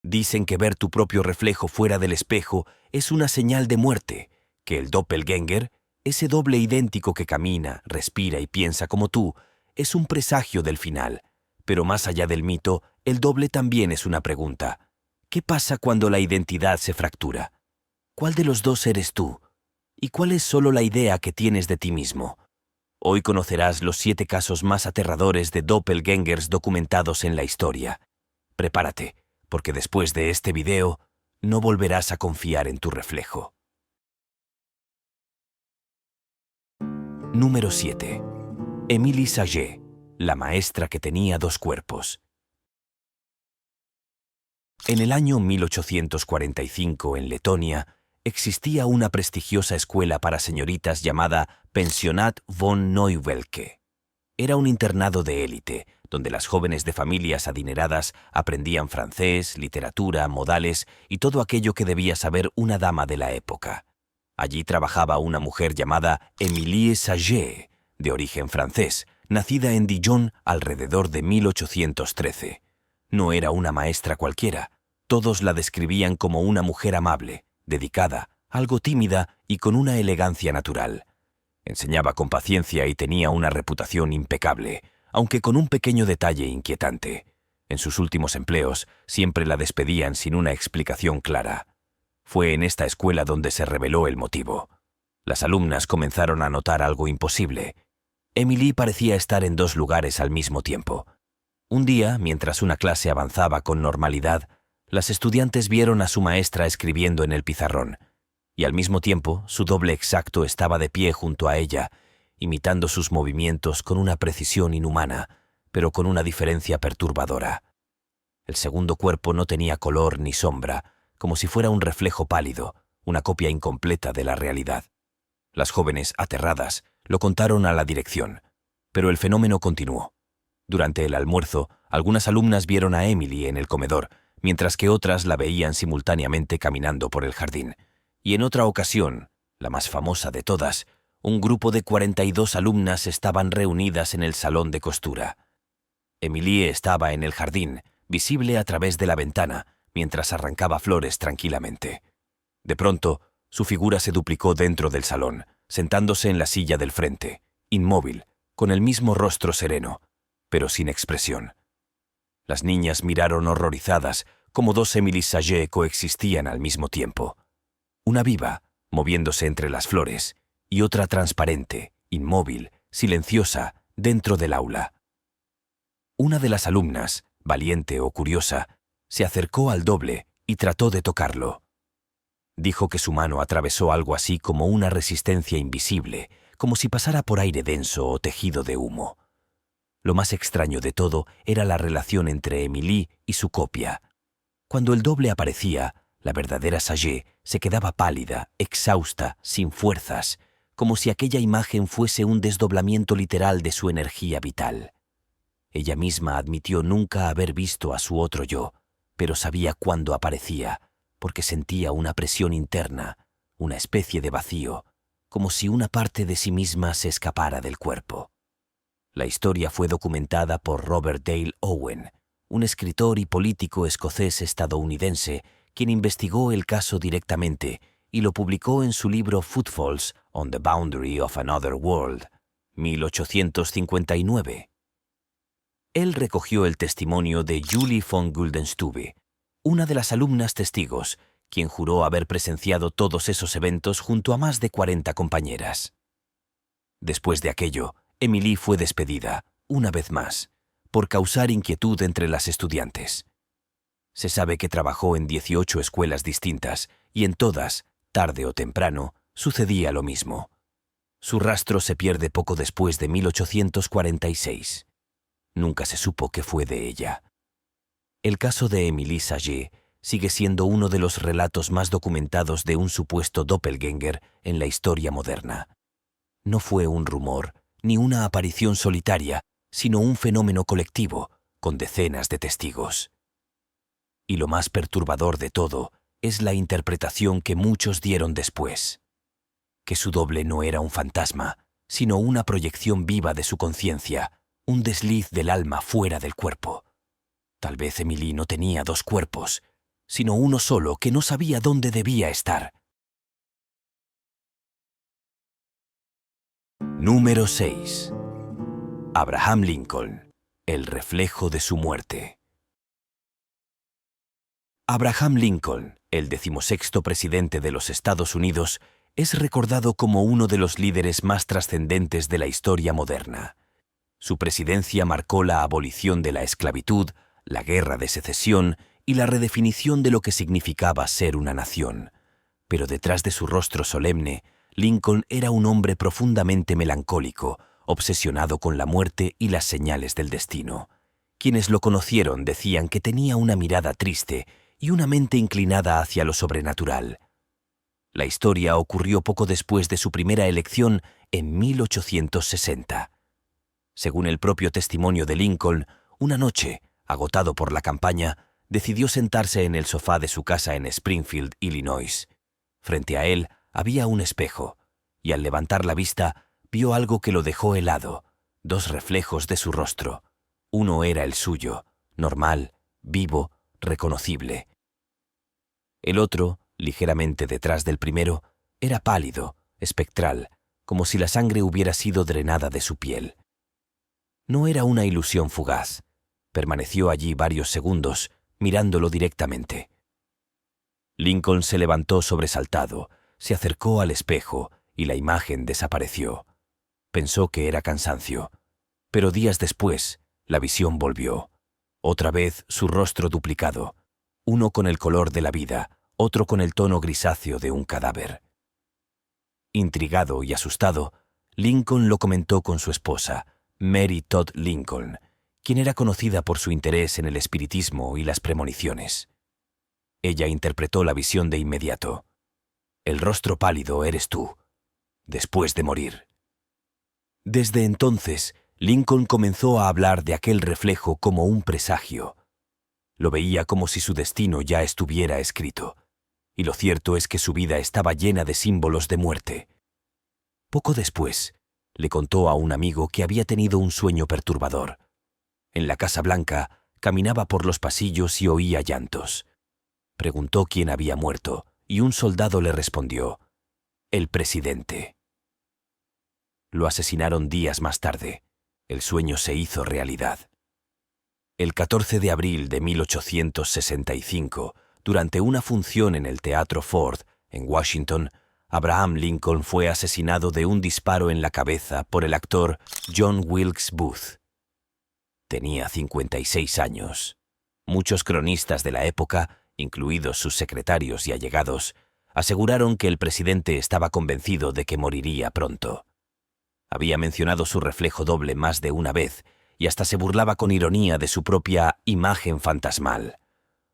Dicen que ver tu propio reflejo fuera del espejo es una señal de muerte, que el doppelgänger, ese doble idéntico que camina, respira y piensa como tú, es un presagio del final. Pero más allá del mito, el doble también es una pregunta. ¿Qué pasa cuando la identidad se fractura? ¿Cuál de los dos eres tú? ¿Y cuál es solo la idea que tienes de ti mismo? Hoy conocerás los 7 casos más aterradores de doppelgängers documentados en la historia. Prepárate, porque después de este video, no volverás a confiar en tu reflejo. Número 7. Émilie Saget, la maestra que tenía 2 cuerpos. En el año 1845, en Letonia, existía una prestigiosa escuela para señoritas llamada Pensionat von Neuwelke. Era un internado de élite, donde las jóvenes de familias adineradas aprendían francés, literatura, modales y todo aquello que debía saber una dama de la época. Allí trabajaba una mujer llamada Émilie Saget, de origen francés, nacida en Dijon alrededor de 1813. No era una maestra cualquiera. Todos la describían como una mujer amable, dedicada, algo tímida y con una elegancia natural. Enseñaba con paciencia y tenía una reputación impecable, aunque con un pequeño detalle inquietante. En sus últimos empleos siempre la despedían sin una explicación clara. Fue en esta escuela donde se reveló el motivo. Las alumnas comenzaron a notar algo imposible. Émilie parecía estar en 2 lugares al mismo tiempo. Un día, mientras una clase avanzaba con normalidad, las estudiantes vieron a su maestra escribiendo en el pizarrón, y al mismo tiempo su doble exacto estaba de pie junto a ella, imitando sus movimientos con una precisión inhumana, pero con una diferencia perturbadora. El segundo cuerpo no tenía color ni sombra, como si fuera un reflejo pálido, una copia incompleta de la realidad. Las jóvenes, aterradas, lo contaron a la dirección, pero el fenómeno continuó. Durante el almuerzo, algunas alumnas vieron a Émilie en el comedor, mientras que otras la veían simultáneamente caminando por el jardín. Y en otra ocasión, la más famosa de todas, un grupo de 42 alumnas estaban reunidas en el salón de costura. Émilie estaba en el jardín, visible a través de la ventana, mientras arrancaba flores tranquilamente. De pronto, su figura se duplicó dentro del salón, sentándose en la silla del frente, inmóvil, con el mismo rostro sereno, pero sin expresión. Las niñas miraron horrorizadas cómo 2 Émilie Saget coexistían al mismo tiempo. Una viva, moviéndose entre las flores, y otra transparente, inmóvil, silenciosa, dentro del aula. Una de las alumnas, valiente o curiosa, se acercó al doble y trató de tocarlo. Dijo que su mano atravesó algo así como una resistencia invisible, como si pasara por aire denso o tejido de humo. Lo más extraño de todo era la relación entre Émilie y su copia. Cuando el doble aparecía, la verdadera Saget se quedaba pálida, exhausta, sin fuerzas, como si aquella imagen fuese un desdoblamiento literal de su energía vital. Ella misma admitió nunca haber visto a su otro yo, pero sabía cuándo aparecía, porque sentía una presión interna, una especie de vacío, como si una parte de sí misma se escapara del cuerpo. La historia fue documentada por Robert Dale Owen, un escritor y político escocés estadounidense, quien investigó el caso directamente y lo publicó en su libro Footfalls on the Boundary of Another World, 1859. Él recogió el testimonio de Julie von Guldenstube, una de las alumnas testigos, quien juró haber presenciado todos esos eventos junto a más de 40 compañeras. Después de aquello, Émilie fue despedida, una vez más, por causar inquietud entre las estudiantes. Se sabe que trabajó en 18 escuelas distintas y en todas, tarde o temprano, sucedía lo mismo. Su rastro se pierde poco después de 1846. Nunca se supo qué fue de ella. El caso de Émilie Saget sigue siendo uno de los relatos más documentados de un supuesto doppelgänger en la historia moderna. No fue un rumor, ni una aparición solitaria, sino un fenómeno colectivo, con decenas de testigos. Y lo más perturbador de todo es la interpretación que muchos dieron después. Que su doble no era un fantasma, sino una proyección viva de su conciencia, un desliz del alma fuera del cuerpo. Tal vez Émilie no tenía 2 cuerpos, sino uno solo que no sabía dónde debía estar. Número 6. Abraham Lincoln, el reflejo de su muerte. Abraham Lincoln, el 16º presidente de los Estados Unidos, es recordado como uno de los líderes más trascendentes de la historia moderna. Su presidencia marcó la abolición de la esclavitud, la Guerra de Secesión y la redefinición de lo que significaba ser una nación. Pero detrás de su rostro solemne, Lincoln era un hombre profundamente melancólico, obsesionado con la muerte y las señales del destino. Quienes lo conocieron decían que tenía una mirada triste y una mente inclinada hacia lo sobrenatural. La historia ocurrió poco después de su primera elección en 1860. Según el propio testimonio de Lincoln, una noche, agotado por la campaña, decidió sentarse en el sofá de su casa en Springfield, Illinois. Frente a él había un espejo, y al levantar la vista, vio algo que lo dejó helado, dos reflejos de su rostro. Uno era el suyo, normal, vivo, reconocible. El otro, ligeramente detrás del primero, era pálido, espectral, como si la sangre hubiera sido drenada de su piel. No era una ilusión fugaz. Permaneció allí varios segundos, mirándolo directamente. Lincoln se levantó sobresaltado, se acercó al espejo y la imagen desapareció. Pensó que era cansancio, pero días después la visión volvió. Otra vez su rostro duplicado, uno con el color de la vida, otro con el tono grisáceo de un cadáver. Intrigado y asustado, Lincoln lo comentó con su esposa, Mary Todd Lincoln, quien era conocida por su interés en el espiritismo y las premoniciones. Ella interpretó la visión de inmediato. El rostro pálido eres tú, después de morir. Desde entonces, Lincoln comenzó a hablar de aquel reflejo como un presagio. Lo veía como si su destino ya estuviera escrito, y lo cierto es que su vida estaba llena de símbolos de muerte. Poco después, le contó a un amigo que había tenido un sueño perturbador. En la Casa Blanca, caminaba por los pasillos y oía llantos. Preguntó quién había muerto, y un soldado le respondió: el presidente. Lo asesinaron días más tarde. El sueño se hizo realidad. El 14 de abril de 1865, durante una función en el Teatro Ford, en Washington, Abraham Lincoln fue asesinado de un disparo en la cabeza por el actor John Wilkes Booth. Tenía 56 años. Muchos cronistas de la época, incluidos sus secretarios y allegados, aseguraron que el presidente estaba convencido de que moriría pronto. Había mencionado su reflejo doble más de una vez y hasta se burlaba con ironía de su propia imagen fantasmal.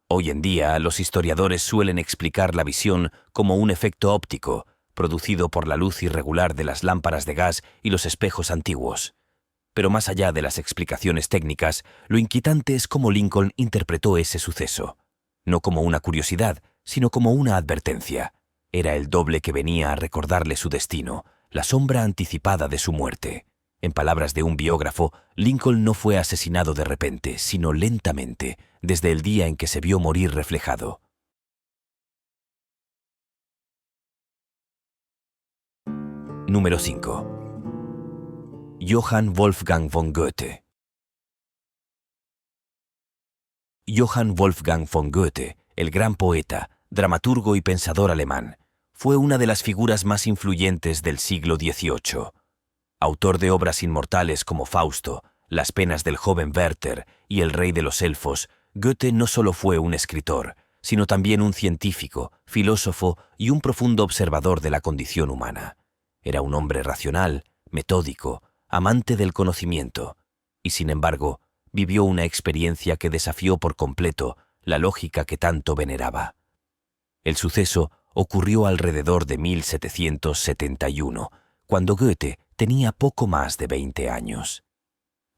Hoy en día, los historiadores suelen explicar la visión como un efecto óptico, producido por la luz irregular de las lámparas de gas y los espejos antiguos. Pero más allá de las explicaciones técnicas, lo inquietante es cómo Lincoln interpretó ese suceso. No como una curiosidad, sino como una advertencia. Era el doble que venía a recordarle su destino, la sombra anticipada de su muerte. En palabras de un biógrafo, Lincoln no fue asesinado de repente, sino lentamente, desde el día en que se vio morir reflejado. Número 5. Johann Wolfgang von Goethe. Johann Wolfgang von Goethe, el gran poeta, dramaturgo y pensador alemán, fue una de las figuras más influyentes del siglo XVIII. Autor de obras inmortales como Fausto, Las penas del joven Werther y El rey de los elfos, Goethe no solo fue un escritor, sino también un científico, filósofo y un profundo observador de la condición humana. Era un hombre racional, metódico, amante del conocimiento, y sin embargo, vivió una experiencia que desafió por completo la lógica que tanto veneraba. El suceso ocurrió alrededor de 1771, cuando Goethe tenía poco más de 20 años.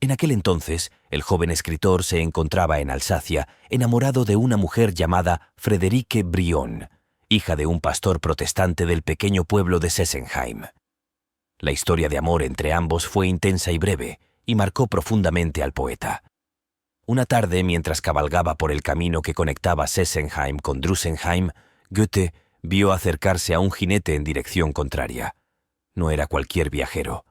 En aquel entonces, el joven escritor se encontraba en Alsacia, enamorado de una mujer llamada Friederike Brion, hija de un pastor protestante del pequeño pueblo de Sesenheim. La historia de amor entre ambos fue intensa y breve, y marcó profundamente al poeta. Una tarde, mientras cabalgaba por el camino que conectaba Sesenheim con Drusenheim, Goethe vio acercarse a un jinete en dirección contraria. No era cualquier viajero.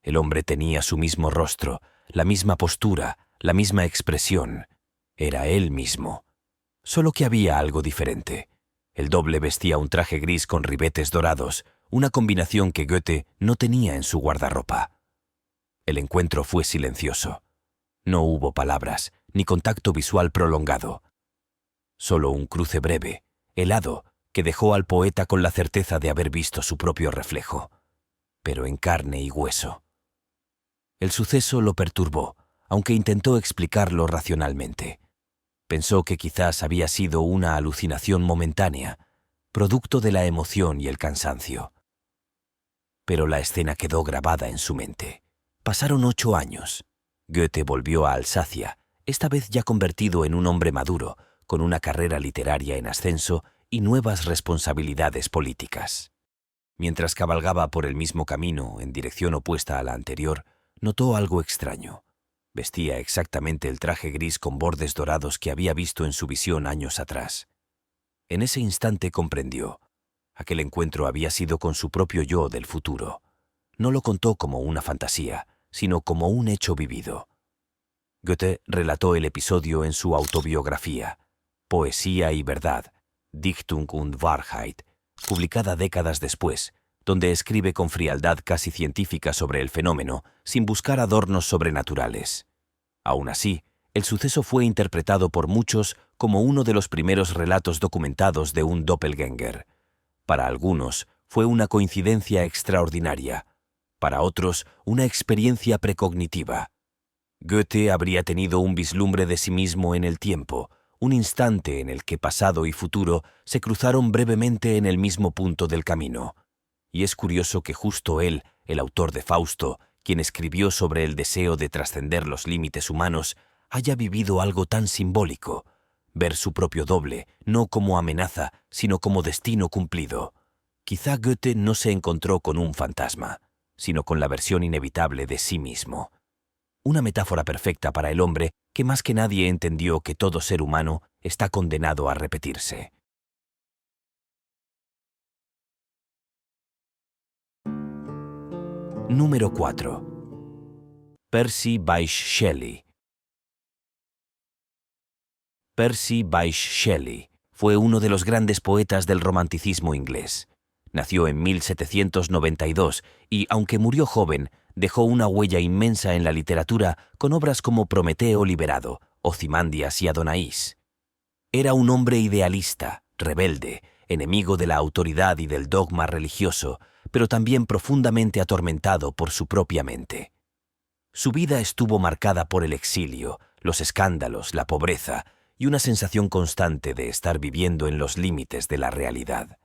El hombre tenía su mismo rostro, la misma postura, la misma expresión. Era él mismo. Solo que había algo diferente. El doble vestía un traje gris con ribetes dorados, una combinación que Goethe no tenía en su guardarropa. El encuentro fue silencioso. No hubo palabras, ni contacto visual prolongado. Solo un cruce breve, helado, que dejó al poeta con la certeza de haber visto su propio reflejo, pero en carne y hueso. El suceso lo perturbó, aunque intentó explicarlo racionalmente. Pensó que quizás había sido una alucinación momentánea, producto de la emoción y el cansancio. Pero la escena quedó grabada en su mente. Pasaron 8 años. Goethe volvió a Alsacia, esta vez ya convertido en un hombre maduro, con una carrera literaria en ascenso y nuevas responsabilidades políticas. Mientras cabalgaba por el mismo camino, en dirección opuesta a la anterior, notó algo extraño. Vestía exactamente el traje gris con bordes dorados que había visto en su visión años atrás. En ese instante comprendió. Aquel encuentro había sido con su propio yo del futuro. No lo contó como una fantasía, sino como un hecho vivido. Goethe relató el episodio en su autobiografía, Poesía y Verdad, Dichtung und Wahrheit, publicada décadas después, donde escribe con frialdad casi científica sobre el fenómeno, sin buscar adornos sobrenaturales. Aún así, el suceso fue interpretado por muchos como uno de los primeros relatos documentados de un doppelgänger. Para algunos, fue una coincidencia extraordinaria. Para otros, una experiencia precognitiva. Goethe habría tenido un vislumbre de sí mismo en el tiempo, un instante en el que pasado y futuro se cruzaron brevemente en el mismo punto del camino. Y es curioso que justo él, el autor de Fausto, quien escribió sobre el deseo de trascender los límites humanos, haya vivido algo tan simbólico, ver su propio doble, no como amenaza, sino como destino cumplido. Quizá Goethe no se encontró con un fantasma, sino con la versión inevitable de sí mismo. Una metáfora perfecta para el hombre que más que nadie entendió que todo ser humano está condenado a repetirse. Número 4. Percy Bysshe Shelley. Percy Bysshe Shelley fue uno de los grandes poetas del romanticismo inglés. Nació en 1792 y, aunque murió joven, dejó una huella inmensa en la literatura con obras como Prometeo liberado, Ozymandias y Adonais. Era un hombre idealista, rebelde, enemigo de la autoridad y del dogma religioso, pero también profundamente atormentado por su propia mente. Su vida estuvo marcada por el exilio, los escándalos, la pobreza y una sensación constante de estar viviendo en los límites de la realidad.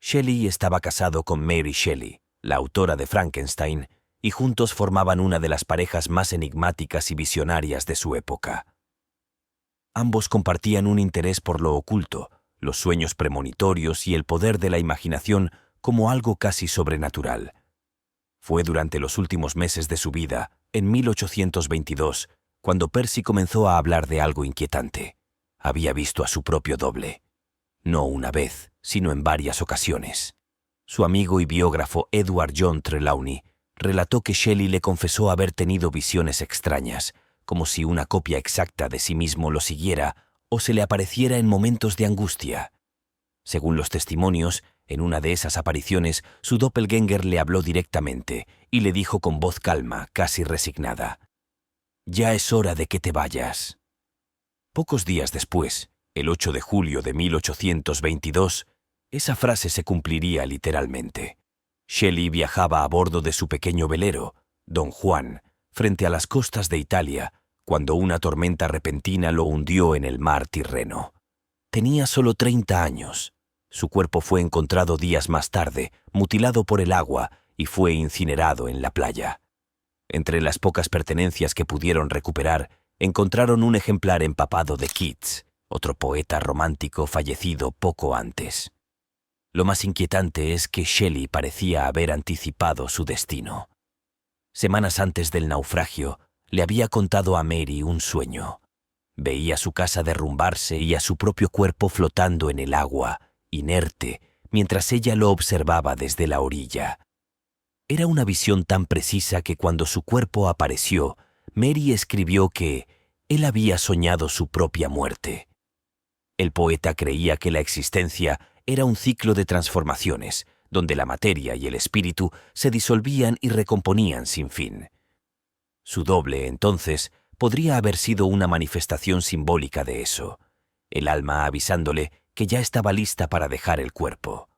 Shelley estaba casado con Mary Shelley, la autora de Frankenstein, y juntos formaban una de las parejas más enigmáticas y visionarias de su época. Ambos compartían un interés por lo oculto, los sueños premonitorios y el poder de la imaginación como algo casi sobrenatural. Fue durante los últimos meses de su vida, en 1822, cuando Percy comenzó a hablar de algo inquietante. Había visto a su propio doble. No una vez, sino en varias ocasiones. Su amigo y biógrafo Edward John Trelawney relató que Shelley le confesó haber tenido visiones extrañas, como si una copia exacta de sí mismo lo siguiera o se le apareciera en momentos de angustia. Según los testimonios, en una de esas apariciones, su doppelgänger le habló directamente y le dijo con voz calma, casi resignada: «Ya es hora de que te vayas». Pocos días después, el 8 de julio de 1822, esa frase se cumpliría literalmente. Shelley viajaba a bordo de su pequeño velero, Don Juan, frente a las costas de Italia, cuando una tormenta repentina lo hundió en el mar Tirreno. Tenía solo 30 años. Su cuerpo fue encontrado días más tarde, mutilado por el agua, y fue incinerado en la playa. Entre las pocas pertenencias que pudieron recuperar, encontraron un ejemplar empapado de Keats, otro poeta romántico fallecido poco antes. Lo más inquietante es que Shelley parecía haber anticipado su destino. Semanas antes del naufragio, Le había contado a Mary un sueño. Veía su casa derrumbarse y a su propio cuerpo flotando en el agua, inerte, mientras ella lo observaba desde la orilla. Era una visión tan precisa que cuando su cuerpo apareció, Mary escribió que él había soñado su propia muerte. El poeta creía que la existencia era un ciclo de transformaciones, donde la materia y el espíritu se disolvían y recomponían sin fin. Su doble, entonces, podría haber sido una manifestación simbólica de eso, el alma avisándole que ya estaba lista para dejar el cuerpo.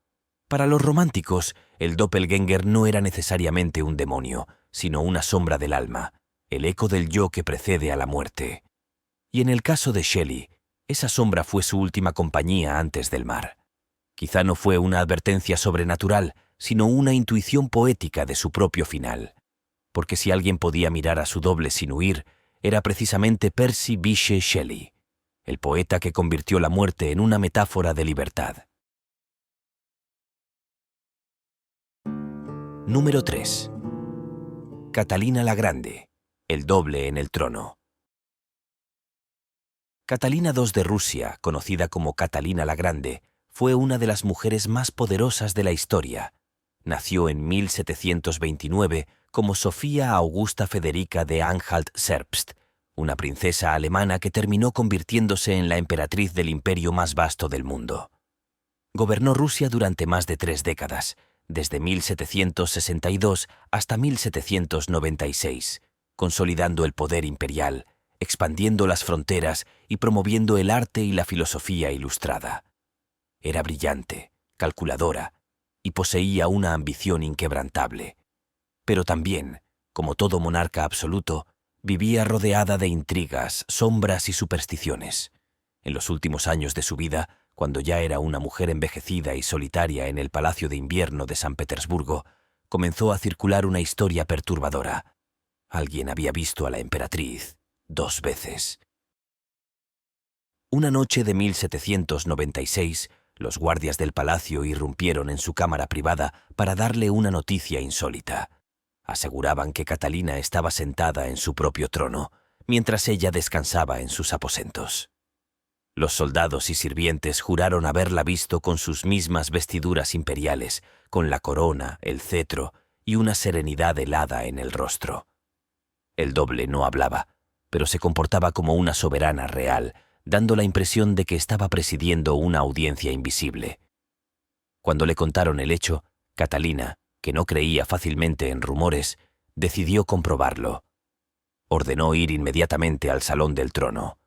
Para los románticos, el doppelgänger no era necesariamente un demonio, sino una sombra del alma, el eco del yo que precede a la muerte. Y en el caso de Shelley, esa sombra fue su última compañía antes del mar. Quizá no fue una advertencia sobrenatural, sino una intuición poética de su propio final. Porque si alguien podía mirar a su doble sin huir, era precisamente Percy Bysshe Shelley, el poeta que convirtió la muerte en una metáfora de libertad. Número 3. Catalina la Grande, el doble en el trono. Catalina II de Rusia, conocida como Catalina la Grande, fue una de las mujeres más poderosas de la historia. Nació en 1729 como Sofía Augusta Federica de Anhalt-Zerbst, una princesa alemana que terminó convirtiéndose en la emperatriz del imperio más vasto del mundo. Gobernó Rusia durante más de 3 décadas, desde 1762 hasta 1796, consolidando el poder imperial, expandiendo las fronteras y promoviendo el arte y la filosofía ilustrada. Era brillante, calculadora, y poseía una ambición inquebrantable. Pero también, como todo monarca absoluto, vivía rodeada de intrigas, sombras y supersticiones. En los últimos años de su vida, cuando ya era una mujer envejecida y solitaria en el Palacio de Invierno de San Petersburgo, comenzó a circular una historia perturbadora. Alguien había visto a la emperatriz 2 veces. Una noche de 1796, los guardias del palacio irrumpieron en su cámara privada para darle una noticia insólita. Aseguraban que Catalina estaba sentada en su propio trono, mientras ella descansaba en sus aposentos. Los soldados y sirvientes juraron haberla visto con sus mismas vestiduras imperiales, con la corona, el cetro y una serenidad helada en el rostro. El doble no hablaba, pero se comportaba como una soberana real, dando la impresión de que estaba presidiendo una audiencia invisible. Cuando le contaron el hecho, Catalina, que no creía fácilmente en rumores, decidió comprobarlo. Ordenó ir inmediatamente al salón del trono,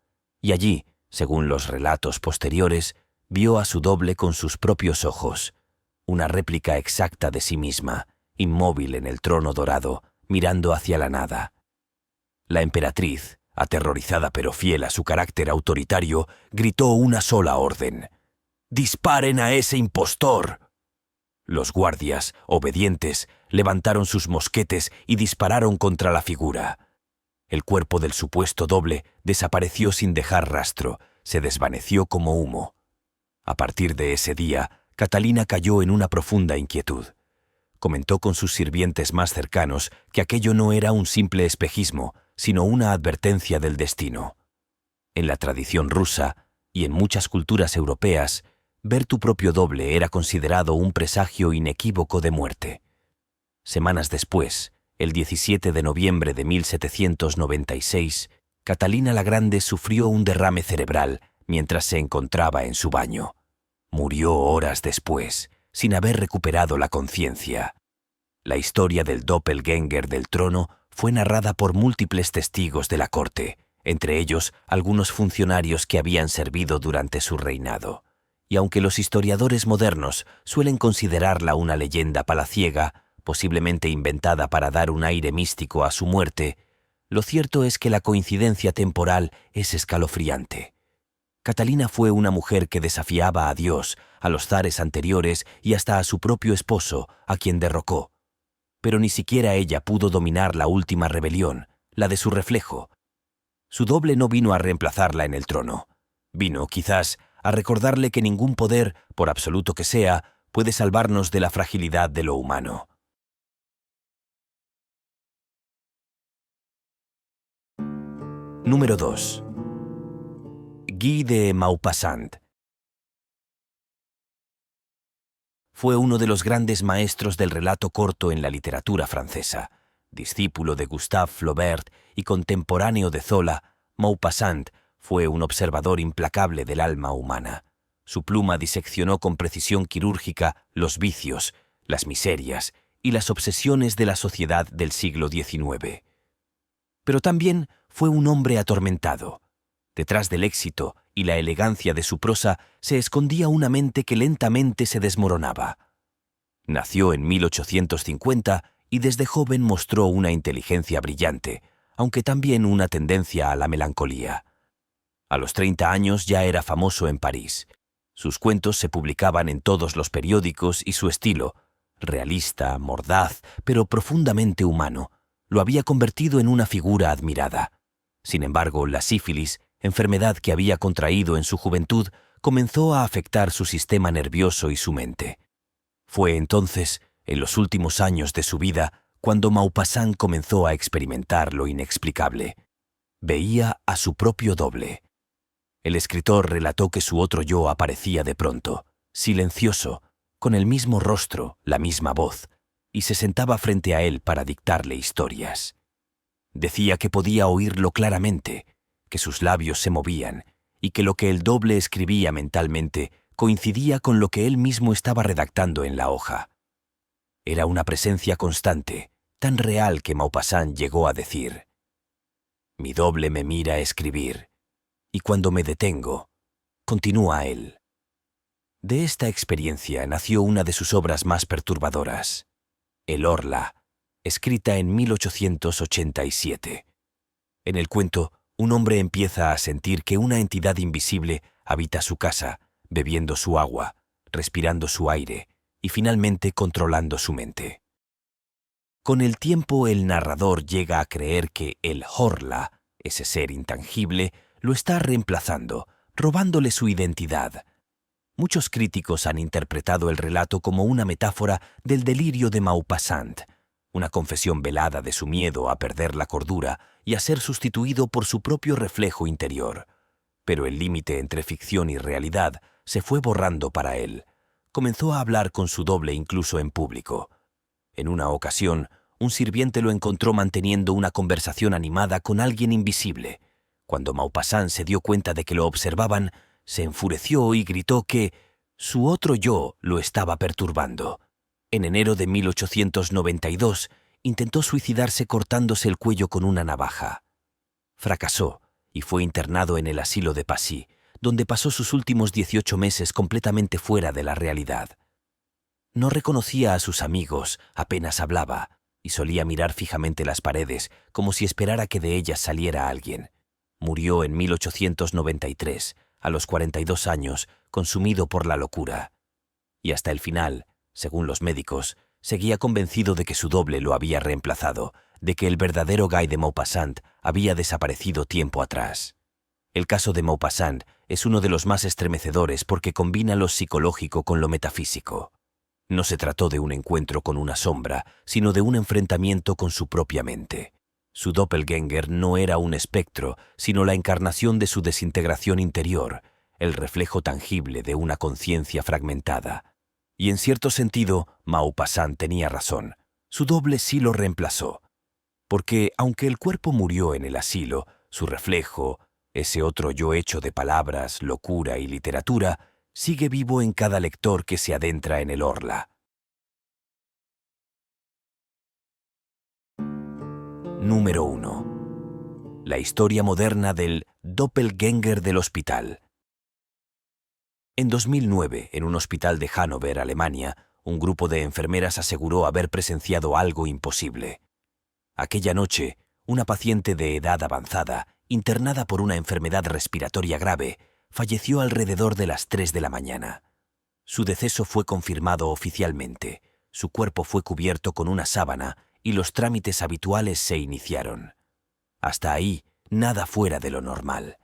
y allí, según los relatos posteriores, vio a su doble con sus propios ojos, una réplica exacta de sí misma, inmóvil en el trono dorado, mirando hacia la nada. La emperatriz, aterrorizada pero fiel a su carácter autoritario, gritó una sola orden: «¡Disparen a ese impostor!». Los guardias, obedientes, levantaron sus mosquetes y dispararon contra la figura. El cuerpo del supuesto doble desapareció sin dejar rastro, se desvaneció como humo. A partir de ese día, Catalina cayó en una profunda inquietud. Comentó con sus sirvientes más cercanos que aquello no era un simple espejismo, sino una advertencia del destino. En la tradición rusa, y en muchas culturas europeas, ver tu propio doble era considerado un presagio inequívoco de muerte. Semanas después, el 17 de noviembre de 1796, Catalina la Grande sufrió un derrame cerebral mientras se encontraba en su baño. Murió horas después, sin haber recuperado la conciencia. La historia del doppelgänger del trono fue narrada por múltiples testigos de la corte, entre ellos algunos funcionarios que habían servido durante su reinado. Y aunque los historiadores modernos suelen considerarla una leyenda palaciega, posiblemente inventada para dar un aire místico a su muerte, lo cierto es que la coincidencia temporal es escalofriante. Catalina fue una mujer que desafiaba a Dios, a los zares anteriores y hasta a su propio esposo, a quien derrocó. Pero ni siquiera ella pudo dominar la última rebelión, la de su reflejo. Su doble no vino a reemplazarla en el trono. Vino, quizás, a recordarle que ningún poder, por absoluto que sea, puede salvarnos de la fragilidad de lo humano. Número 2. Guy de Maupassant. Fue uno de los grandes maestros del relato corto en la literatura francesa. Discípulo de Gustave Flaubert y contemporáneo de Zola, Maupassant fue un observador implacable del alma humana. Su pluma diseccionó con precisión quirúrgica los vicios, las miserias y las obsesiones de la sociedad del siglo XIX. Pero también fue un hombre atormentado. Detrás del éxito y la elegancia de su prosa se escondía una mente que lentamente se desmoronaba. Nació en 1850 y desde joven mostró una inteligencia brillante, aunque también una tendencia a la melancolía. A los 30 años ya era famoso en París. Sus cuentos se publicaban en todos los periódicos y su estilo, realista, mordaz, pero profundamente humano, lo había convertido en una figura admirada. Sin embargo, la sífilis, enfermedad que había contraído en su juventud, comenzó a afectar su sistema nervioso y su mente. Fue entonces, en los últimos años de su vida, cuando Maupassant comenzó a experimentar lo inexplicable. Veía a su propio doble. El escritor relató que su otro yo aparecía de pronto, silencioso, con el mismo rostro, la misma voz, y se sentaba frente a él para dictarle historias. Decía que podía oírlo claramente, que sus labios se movían y que lo que el doble escribía mentalmente coincidía con lo que él mismo estaba redactando en la hoja. Era una presencia constante, tan real que Maupassant llegó a decir: «Mi doble me mira escribir, y cuando me detengo, continúa él». De esta experiencia nació una de sus obras más perturbadoras, El Orla, escrita en 1887. En el cuento, un hombre empieza a sentir que una entidad invisible habita su casa, bebiendo su agua, respirando su aire y finalmente controlando su mente. Con el tiempo, el narrador llega a creer que el Horla, ese ser intangible, lo está reemplazando, robándole su identidad. Muchos críticos han interpretado el relato como una metáfora del delirio de Maupassant, una confesión velada de su miedo a perder la cordura y a ser sustituido por su propio reflejo interior. Pero el límite entre ficción y realidad se fue borrando para él. Comenzó a hablar con su doble incluso en público. En una ocasión, un sirviente lo encontró manteniendo una conversación animada con alguien invisible. Cuando Maupassant se dio cuenta de que lo observaban, se enfureció y gritó que su otro yo lo estaba perturbando. En enero de 1892, intentó suicidarse cortándose el cuello con una navaja. Fracasó y fue internado en el asilo de Passy, donde pasó sus últimos 18 meses completamente fuera de la realidad. No reconocía a sus amigos, apenas hablaba, y solía mirar fijamente las paredes, como si esperara que de ellas saliera alguien. Murió en 1893, a los 42 años, consumido por la locura. Y hasta el final, según los médicos, seguía convencido de que su doble lo había reemplazado, de que el verdadero Guy de Maupassant había desaparecido tiempo atrás. El caso de Maupassant es uno de los más estremecedores porque combina lo psicológico con lo metafísico. No se trató de un encuentro con una sombra, sino de un enfrentamiento con su propia mente. Su doppelgänger no era un espectro, sino la encarnación de su desintegración interior, el reflejo tangible de una conciencia fragmentada. Y en cierto sentido, Maupassant tenía razón. Su doble sí lo reemplazó. Porque, aunque el cuerpo murió en el asilo, su reflejo, ese otro yo hecho de palabras, locura y literatura, sigue vivo en cada lector que se adentra en el Orla. Número 1. La historia moderna del doppelgänger del hospital. En 2009, en un hospital de Hannover, Alemania, un grupo de enfermeras aseguró haber presenciado algo imposible. Aquella noche, una paciente de edad avanzada, internada por una enfermedad respiratoria grave, falleció alrededor de las 3 de la mañana. Su deceso fue confirmado oficialmente, su cuerpo fue cubierto con una sábana y los trámites habituales se iniciaron. Hasta ahí, nada fuera de lo normal.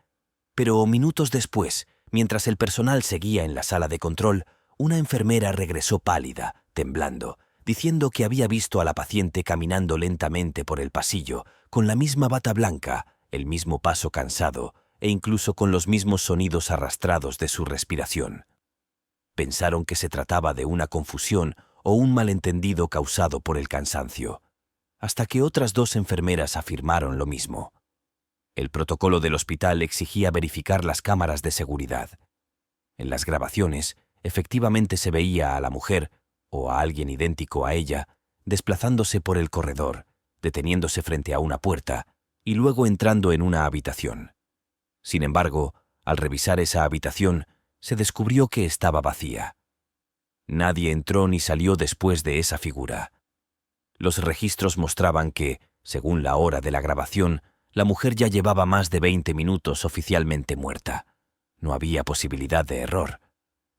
Pero minutos después, mientras el personal seguía en la sala de control, una enfermera regresó pálida, temblando, diciendo que había visto a la paciente caminando lentamente por el pasillo, con la misma bata blanca el mismo paso cansado e incluso con los mismos sonidos arrastrados de su respiración. Pensaron que se trataba de una confusión o un malentendido causado por el cansancio, hasta que otras 2 enfermeras afirmaron lo mismo. El protocolo del hospital exigía verificar las cámaras de seguridad. En las grabaciones, efectivamente se veía a la mujer, o a alguien idéntico a ella, desplazándose por el corredor, deteniéndose frente a una puerta y luego entrando en una habitación. Sin embargo, al revisar esa habitación, se descubrió que estaba vacía. Nadie entró ni salió después de esa figura. Los registros mostraban que, según la hora de la grabación, la mujer ya llevaba más de 20 minutos oficialmente muerta. No había posibilidad de error.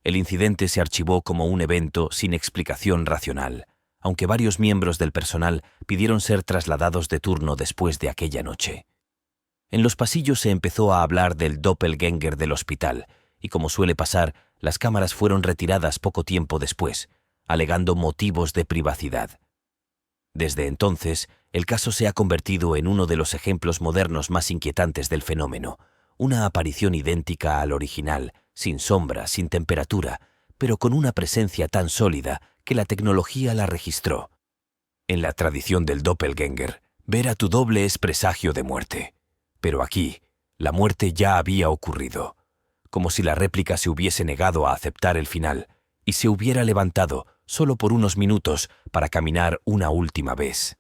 El incidente se archivó como un evento sin explicación racional, aunque varios miembros del personal pidieron ser trasladados de turno después de aquella noche. En los pasillos se empezó a hablar del doppelgänger del hospital, y como suele pasar, las cámaras fueron retiradas poco tiempo después, alegando motivos de privacidad. Desde entonces, el caso se ha convertido en uno de los ejemplos modernos más inquietantes del fenómeno, una aparición idéntica al original, sin sombra, sin temperatura, pero con una presencia tan sólida que la tecnología la registró. En la tradición del doppelgänger, ver a tu doble es presagio de muerte. Pero aquí, la muerte ya había ocurrido, como si la réplica se hubiese negado a aceptar el final y se hubiera levantado solo por unos minutos para caminar una última vez.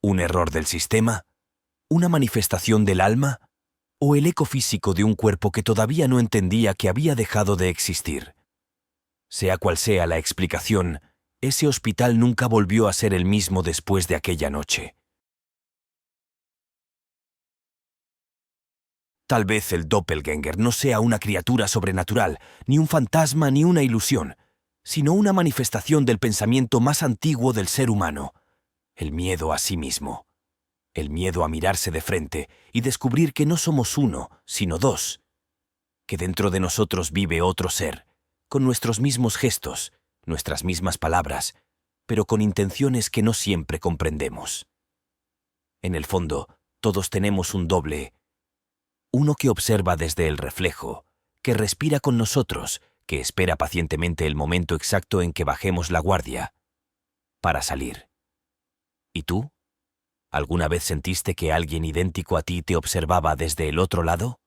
¿Un error del sistema? ¿Una manifestación del alma? ¿O el eco físico de un cuerpo que todavía no entendía que había dejado de existir? Sea cual sea la explicación, ese hospital nunca volvió a ser el mismo después de aquella noche. Tal vez el doppelgänger no sea una criatura sobrenatural, ni un fantasma ni una ilusión, sino una manifestación del pensamiento más antiguo del ser humano, el miedo a sí mismo, el miedo a mirarse de frente y descubrir que no somos uno, sino 2, que dentro de nosotros vive otro ser, con nuestros mismos gestos, nuestras mismas palabras, pero con intenciones que no siempre comprendemos. En el fondo, todos tenemos un doble, uno que observa desde el reflejo, que respira con nosotros, que espera pacientemente el momento exacto en que bajemos la guardia, para salir. ¿Y tú? ¿Alguna vez sentiste que alguien idéntico a ti te observaba desde el otro lado?